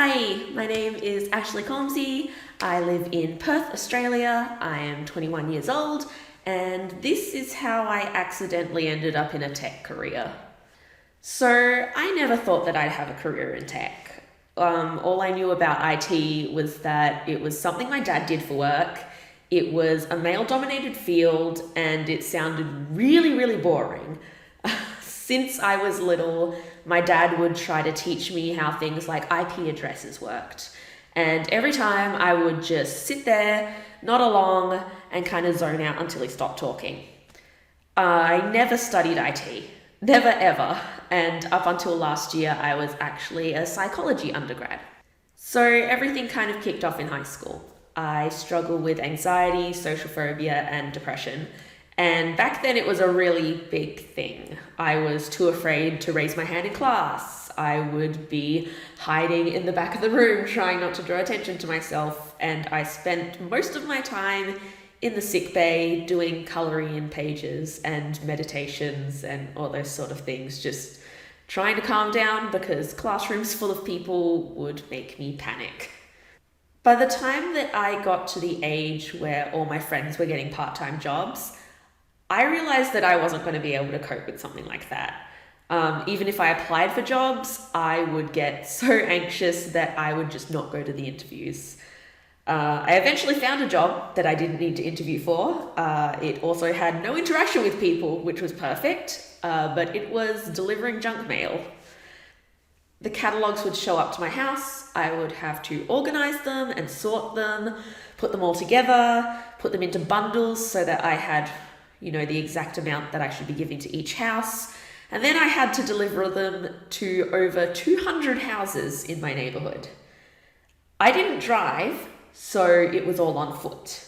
Hi, my name is Ashlee Culmsee. I live in Perth, Australia. I am 21 years old, and this is how I accidentally ended up in a tech career. So I never thought that I'd have a career in tech. All I knew about IT was that it was something my dad did for work. It was a male-dominated field, and it sounded really, really boring. Since I was little, my dad would try to teach me how things like IP addresses worked. And every time I would just sit there, nod along, and kind of zone out until he stopped talking. I never studied IT. Never ever. And up until last year, I was actually a psychology undergrad. So everything kind of kicked off in high school. I struggled with anxiety, social phobia, and depression. And back then it was a really big thing. I was too afraid to raise my hand in class. I would be hiding in the back of the room trying not to draw attention to myself. And I spent most of my time in the sick bay doing colouring in pages and meditations and all those sort of things, just trying to calm down because classrooms full of people would make me panic. By the time that I got to the age where all my friends were getting part-time jobs, I realized that I wasn't going to be able to cope with something like that. Even if I applied for jobs, I would get so anxious that I would just not go to the interviews. I eventually found a job that I didn't need to interview for. It also had no interaction with people, which was perfect, but it was delivering junk mail. The catalogs would show up to my house. I would have to organize them and sort them, put them all together, put them into bundles so that I had the exact amount that I should be giving to each house. And then I had to deliver them to over 200 houses in my neighborhood. I didn't drive, so it was all on foot.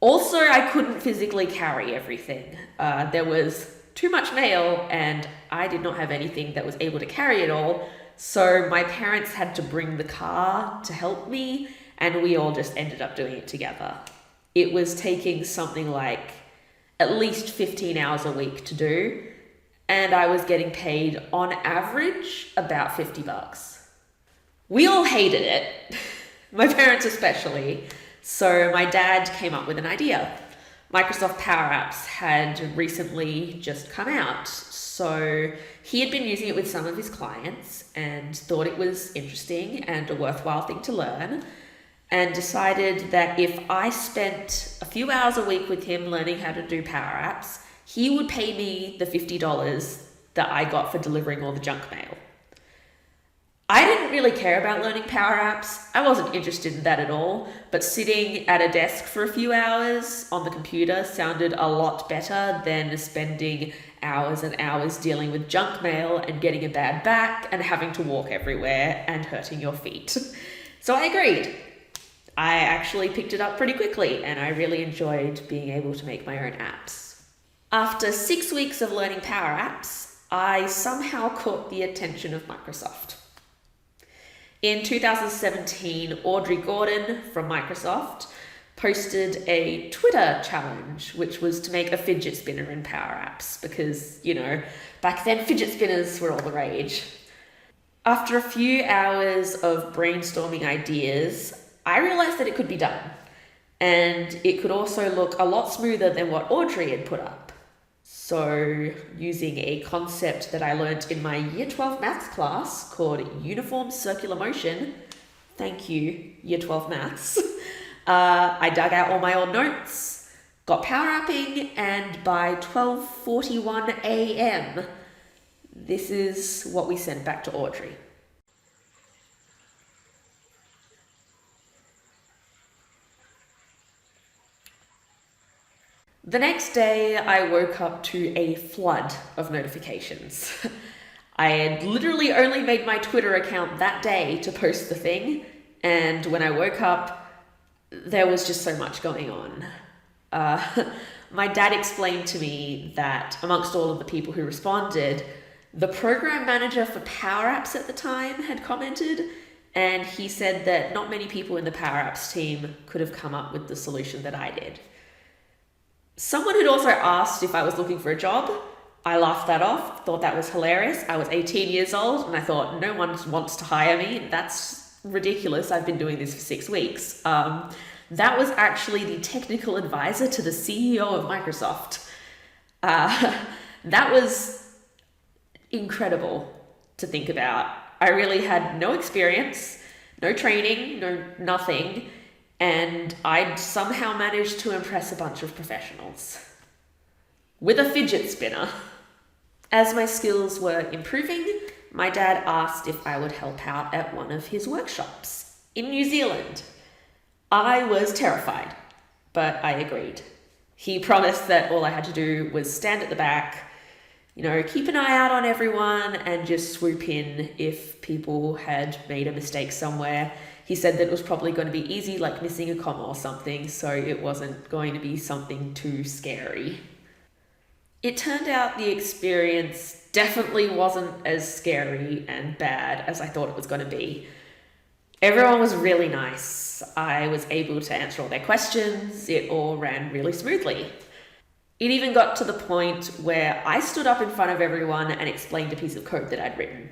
Also, I couldn't physically carry everything. There was too much mail, and I did not have anything that was able to carry it all. So my parents had to bring the car to help me, and we all just ended up doing it together. It was taking something like at least 15 hours a week to do, and I was getting paid on average about $50. We all hated it, my parents especially, so my dad came up with an idea. Microsoft PowerApps had recently just come out, so he had been using it with some of his clients and thought it was interesting and a worthwhile thing to learn, and decided that if I spent a few hours a week with him learning how to do PowerApps, he would pay me the $50 that I got for delivering all the junk mail. I didn't really care about learning PowerApps. I wasn't interested in that at all, but sitting at a desk for a few hours on the computer sounded a lot better than spending hours and hours dealing with junk mail and getting a bad back and having to walk everywhere and hurting your feet. So I agreed. I actually picked it up pretty quickly, and I really enjoyed being able to make my own apps. After 6 weeks of learning PowerApps, I somehow caught the attention of Microsoft. In 2017, Audrey Gordon from Microsoft posted a Twitter challenge, which was to make a fidget spinner in PowerApps because, back then fidget spinners were all the rage. After a few hours of brainstorming ideas, I realized that it could be done, and it could also look a lot smoother than what Audrey had put up. So, using a concept that I learned in my Year 12 maths class called uniform circular motion, thank you, Year 12 maths, I dug out all my old notes, got power apping, and by 12:41 a.m., this is what we sent back to Audrey. The next day, I woke up to a flood of notifications. I had literally only made my Twitter account that day to post the thing, and when I woke up, there was just so much going on. My dad explained to me that amongst all of the people who responded, the program manager for PowerApps at the time had commented, and he said that not many people in the PowerApps team could have come up with the solution that I did. Someone had also asked if I was looking for a job. I laughed that off, thought that was hilarious. I was 18 years old and I thought no one wants to hire me. That's ridiculous. I've been doing this for 6 weeks. That was actually the technical advisor to the CEO of Microsoft. That was incredible to think about. I really had no experience, no training, nothing, and I'd somehow managed to impress a bunch of professionals with a fidget spinner. As my skills were improving, my dad asked if I would help out at one of his workshops in New Zealand. I was terrified, but I agreed. He promised that all I had to do was stand at the back, keep an eye out on everyone and just swoop in if people had made a mistake somewhere. He said that it was probably going to be easy, like missing a comma or something, so it wasn't going to be something too scary. It turned out the experience definitely wasn't as scary and bad as I thought it was going to be. Everyone was really nice. I was able to answer all their questions. It all ran really smoothly. It even got to the point where I stood up in front of everyone and explained a piece of code that I'd written.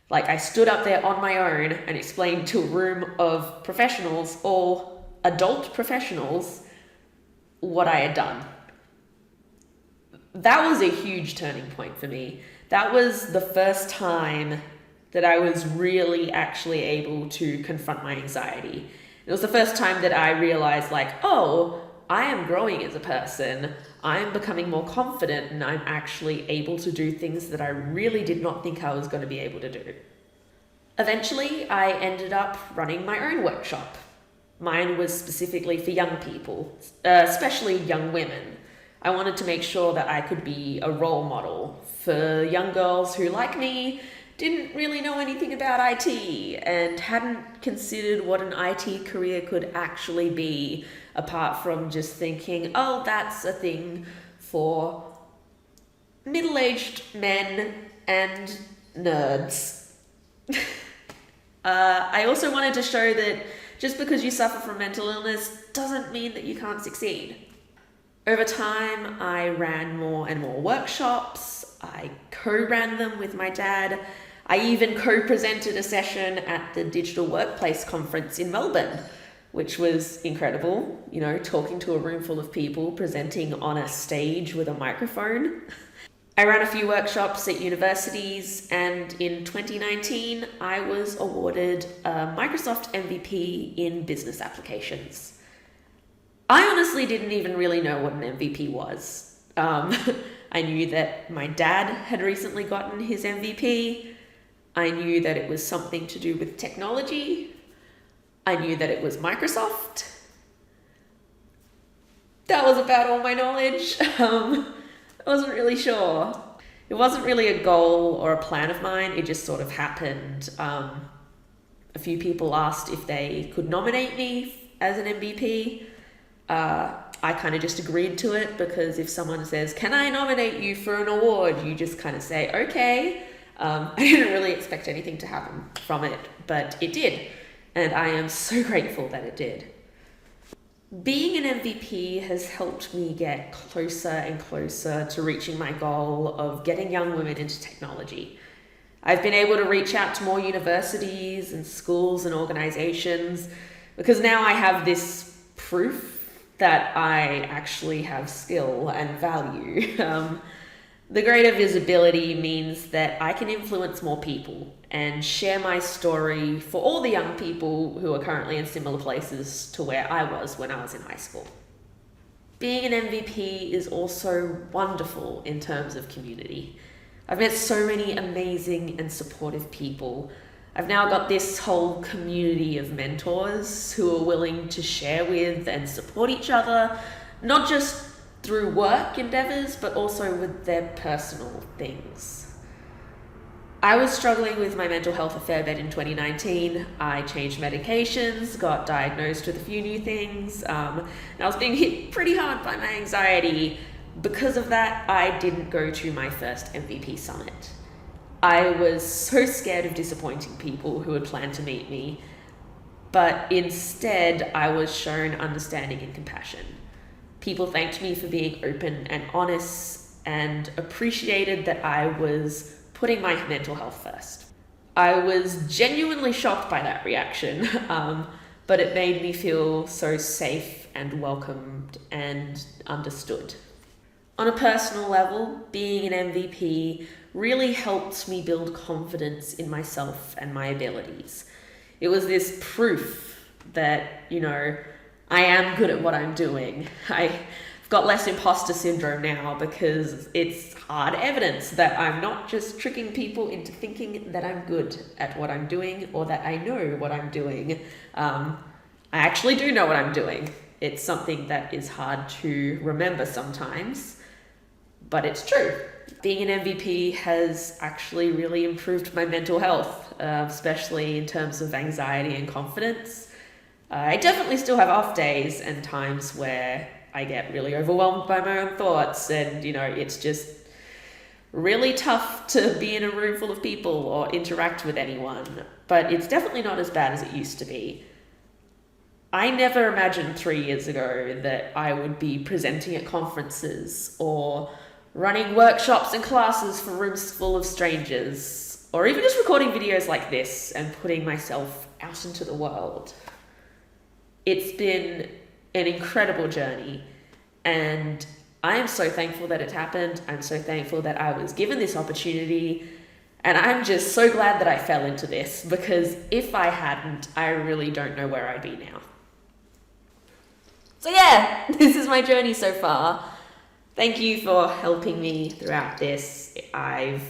Like, I stood up there on my own and explained to a room of professionals, all adult professionals, what I had done. That was a huge turning point for me. That was the first time that I was really actually able to confront my anxiety. It was the first time that I realized, I am growing as a person. I'm becoming more confident and I'm actually able to do things that I really did not think I was going to be able to do. Eventually, I ended up running my own workshop. Mine was specifically for young people, especially young women. I wanted to make sure that I could be a role model for young girls who, like me, didn't really know anything about IT and hadn't considered what an IT career could actually be, apart from just thinking, oh, that's a thing for middle-aged men and nerds. I also wanted to show that just because you suffer from mental illness doesn't mean that you can't succeed. Over time, I ran more and more workshops. I co-ran them with my dad. I even co-presented a session at the Digital Workplace Conference in Melbourne, which was incredible, talking to a room full of people, presenting on a stage with a microphone. I ran a few workshops at universities, and in 2019, I was awarded a Microsoft MVP in business applications. I honestly didn't even really know what an MVP was. I knew that my dad had recently gotten his MVP. I knew that it was something to do with technology. I knew that it was Microsoft. That was about all my knowledge. I wasn't really sure. It wasn't really a goal or a plan of mine. It just sort of happened. A few people asked if they could nominate me as an MVP. I kind of just agreed to it because if someone says, can I nominate you for an award? You just kind of say, okay. I didn't really expect anything to happen from it, but it did. And I am so grateful that it did. Being an MVP has helped me get closer and closer to reaching my goal of getting young women into technology. I've been able to reach out to more universities and schools and organizations because now I have this proof that I actually have skill and value. The greater visibility means that I can influence more people and share my story for all the young people who are currently in similar places to where I was when I was in high school. Being an MVP is also wonderful in terms of community. I've met so many amazing and supportive people. I've now got this whole community of mentors who are willing to share with and support each other, not just through work endeavors, but also with their personal things. I was struggling with my mental health a fair bit in 2019. I changed medications, got diagnosed with a few new things, and I was being hit pretty hard by my anxiety. Because of that, I didn't go to my first MVP summit. I was so scared of disappointing people who had planned to meet me, but instead I was shown understanding and compassion. People thanked me for being open and honest and appreciated that I was putting my mental health first. I was genuinely shocked by that reaction, but it made me feel so safe and welcomed and understood. On a personal level, being an MVP really helped me build confidence in myself and my abilities. It was this proof that, I am good at what I'm doing. I've got less imposter syndrome now because it's hard evidence that I'm not just tricking people into thinking that I'm good at what I'm doing or that I know what I'm doing. I actually do know what I'm doing. It's something that is hard to remember sometimes, but it's true. Being an MVP has actually really improved my mental health, especially in terms of anxiety and confidence. I definitely still have off days and times where I get really overwhelmed by my own thoughts and, it's just really tough to be in a room full of people or interact with anyone, but it's definitely not as bad as it used to be. I never imagined 3 years ago that I would be presenting at conferences or running workshops and classes for rooms full of strangers, or even just recording videos like this and putting myself out into the world. It's been an incredible journey, and I am so thankful that it happened. I'm so thankful that I was given this opportunity, and I'm just so glad that I fell into this, because if I hadn't, I really don't know where I'd be now. So yeah, this is my journey so far. Thank you for helping me throughout this. I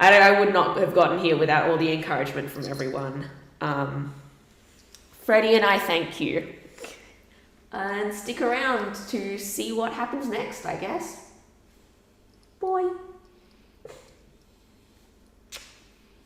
would not have gotten here without all the encouragement from everyone. Freddie and I thank you. And stick around to see what happens next, I guess. Bye.